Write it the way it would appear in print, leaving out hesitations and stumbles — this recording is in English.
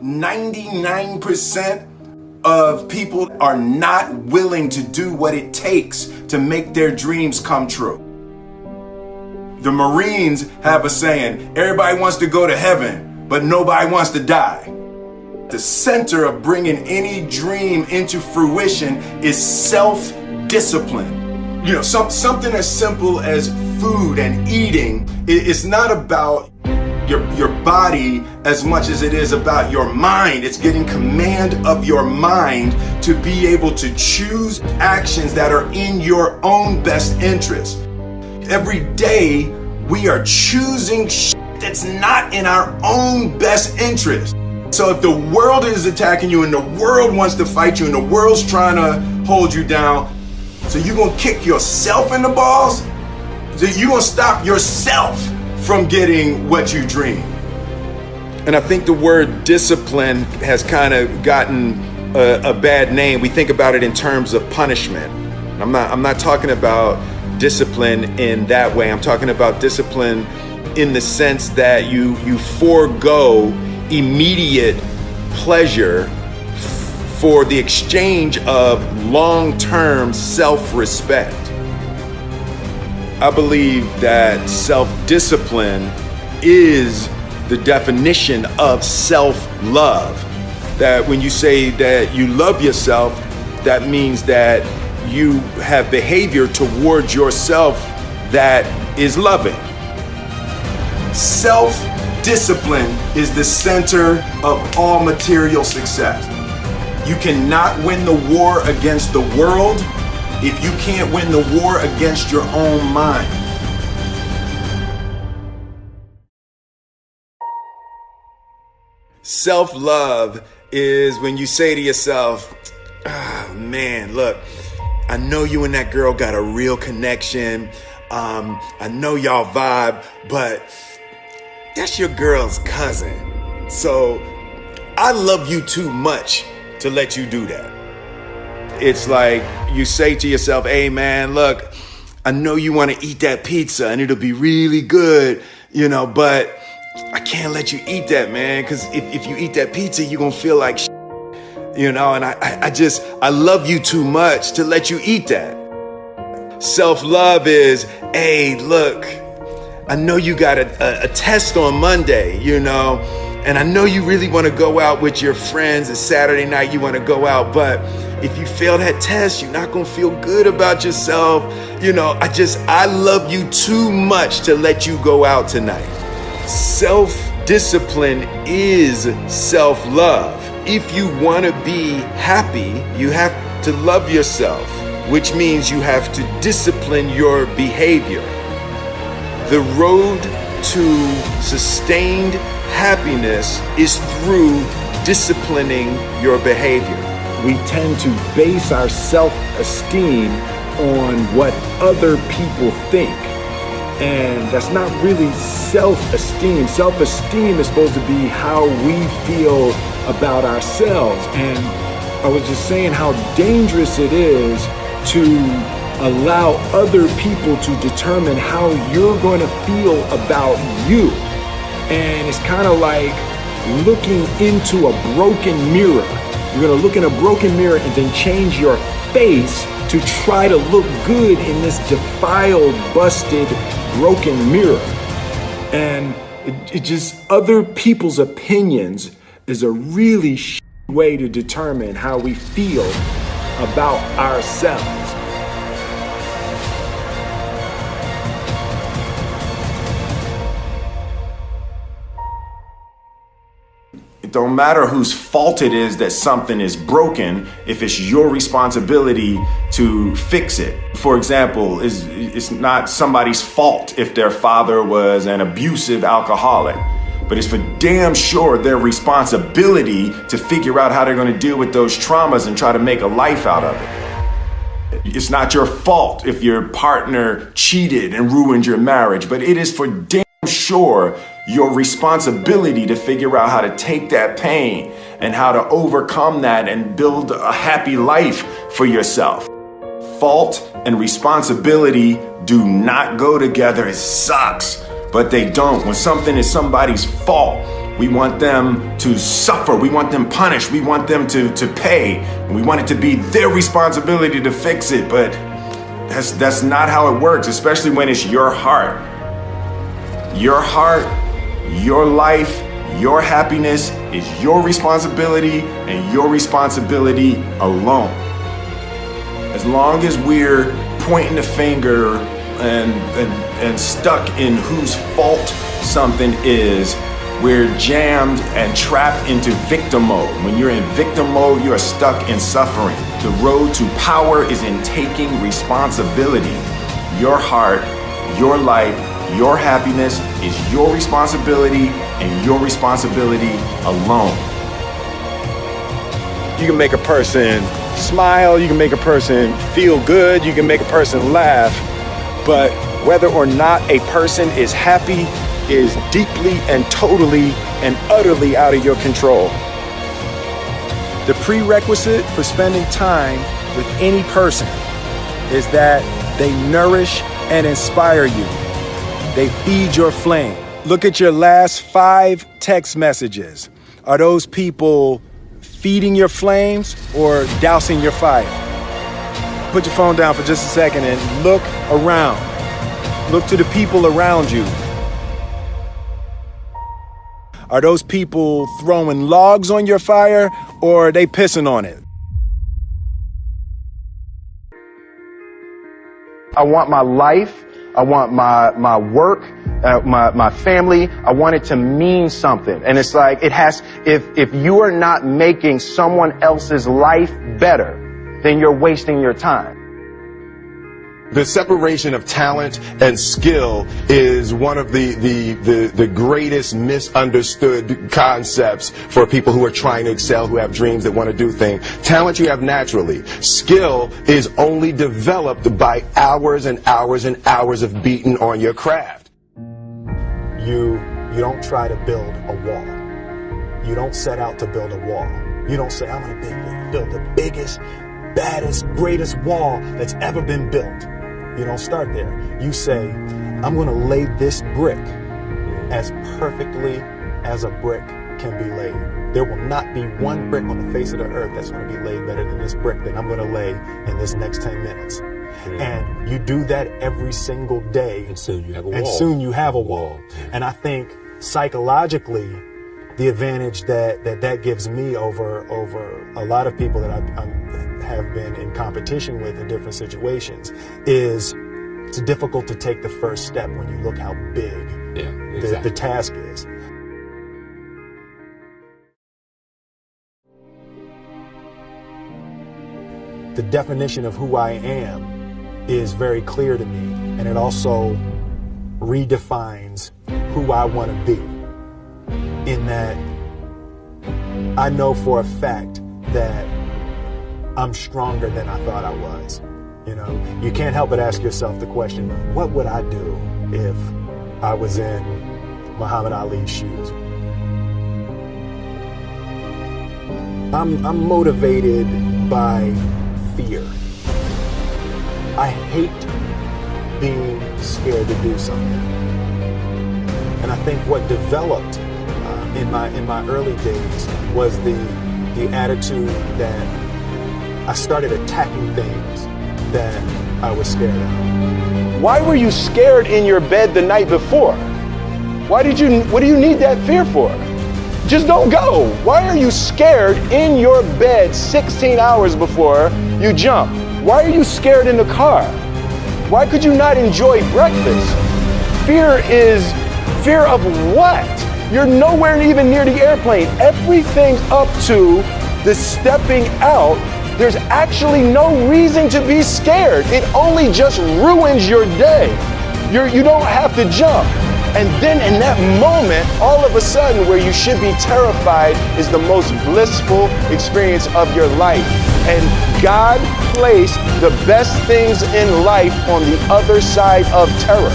99% of people are not willing to do what it takes to make their dreams come true. The Marines have a saying, everybody wants to go to heaven, but nobody wants to die. The center of bringing any dream into fruition is self-discipline. You know, something as simple as food and eating. It's not about your body as much as it is about your mind. It's getting command of your mind to be able to choose actions that are in your own best interest. Every day we are choosing shit that's not in our own best interest. So if the world is attacking you and the world wants to fight you and the world's trying to hold you down, so you're gonna kick yourself in the balls? So you're gonna stop yourself from getting what you dream. And I think the word discipline has kind of gotten a bad name. We think about it in terms of punishment. I'm not talking about discipline in that way. I'm talking about discipline in the sense that you forego immediate pleasure for the exchange of long-term self-respect. I believe that self-discipline is the definition of self-love. That when you say that you love yourself, that means that you have behavior towards yourself that is loving. Self-discipline is the center of all material success. You cannot win the war against the world if you can't win the war against your own mind. Self-love is when you say to yourself, oh man, look, I know you and that girl got a real connection. I know y'all vibe, but that's your girl's cousin. So I love you too much to let you do that. It's like you say to yourself, hey man, look, I know you want to eat that pizza and it'll be really good, you know, but I can't let you eat that, man, because if you eat that pizza, you're going to feel like shit, you know, and I love you too much to let you eat that. Self-love is, hey, look, I know you got a test on Monday, you know, and I know you really want to go out with your friends and Saturday night you want to go out, but if you fail that test, you're not going to feel good about yourself. You know, I love you too much to let you go out tonight. Self-discipline is self-love. If you want to be happy, you have to love yourself, which means you have to discipline your behavior. The road to sustained happiness is through disciplining your behavior. We tend to base our self-esteem on what other people think. And that's not really self-esteem. Self-esteem is supposed to be how we feel about ourselves. And I was just saying how dangerous it is to allow other people to determine how you're going to feel about you. And it's kind of like looking into a broken mirror. You're going to look in a broken mirror and then change your face to try to look good in this defiled, busted, broken mirror. And it just, other people's opinions is a really way to determine how we feel about ourselves. It don't matter whose fault it is that something is broken if it's your responsibility to fix it. For example, it's not somebody's fault if their father was an abusive alcoholic, but it's for damn sure their responsibility to figure out how they're going to deal with those traumas and try to make a life out of it. It's not your fault if your partner cheated and ruined your marriage, but it is for damn sure your responsibility to figure out how to take that pain and how to overcome that and build a happy life for yourself. Fault and responsibility do not go together. It sucks, but they don't. When something is somebody's fault, We want them to suffer. We want them punished. We want them to pay. And we want it to be their responsibility to fix it. But that's not how it works, especially when it's your heart. Your heart, your life, your happiness is your responsibility and your responsibility alone. As long as we're pointing the finger and stuck in whose fault something is, we're jammed and trapped into victim mode. When you're in victim mode, you are stuck in suffering. The road to power is in taking responsibility. Your heart, your life, your happiness is your responsibility and your responsibility alone. You can make a person smile, you can make a person feel good, you can make a person laugh, but whether or not a person is happy is deeply and totally and utterly out of your control. The prerequisite for spending time with any person is that they nourish and inspire you. They feed your flame. Look at your last 5 text messages. Are those people feeding your flames or dousing your fire? Put your phone down for just a second and look around. Look to the people around you. Are those people throwing logs on your fire or are they pissing on it? I want my life, I want my work, my family, I want it to mean something. And it's like if you are not making someone else's life better, then you're wasting your time. The separation of talent and skill is one of the greatest misunderstood concepts for people who are trying to excel, who have dreams, that want to do things. Talent you have naturally. Skill is only developed by hours and hours and hours of beating on your craft. You don't try to build a wall. You don't set out to build a wall. You don't say, I'm going to build the biggest, baddest, greatest wall that's ever been built. You don't start there. You say, I'm going to lay this brick as perfectly as a brick can be laid. There will not be one brick on the face of the earth that's going to be laid better than this brick that I'm going to lay in this next 10 minutes. And you do that every single day. And soon you have a wall. And soon you have a wall. And I think psychologically, the advantage that gives me over a lot of people that I have been in competition with in different situations is it's difficult to take the first step when you look how big the task is. The definition of who I am is very clear to me, and it also redefines who I want to be. In that I know for a fact that I'm stronger than I thought I was. You know, you can't help but ask yourself the question, what would I do if I was in Muhammad Ali's shoes? I'm motivated by fear. I hate being scared to do something. And I think what developed in my early days was the attitude that I started attacking things that I was scared of. Why were you scared in your bed the night before? What do you need that fear for? Just don't go. Why are you scared in your bed 16 hours before you jump? Why are you scared in the car? Why could you not enjoy breakfast? Fear of what? You're nowhere even near the airplane. Everything up to the stepping out, there's actually no reason to be scared. It only just ruins your day. You don't have to jump. And then in that moment, all of a sudden, where you should be terrified is the most blissful experience of your life. And God placed the best things in life on the other side of terror.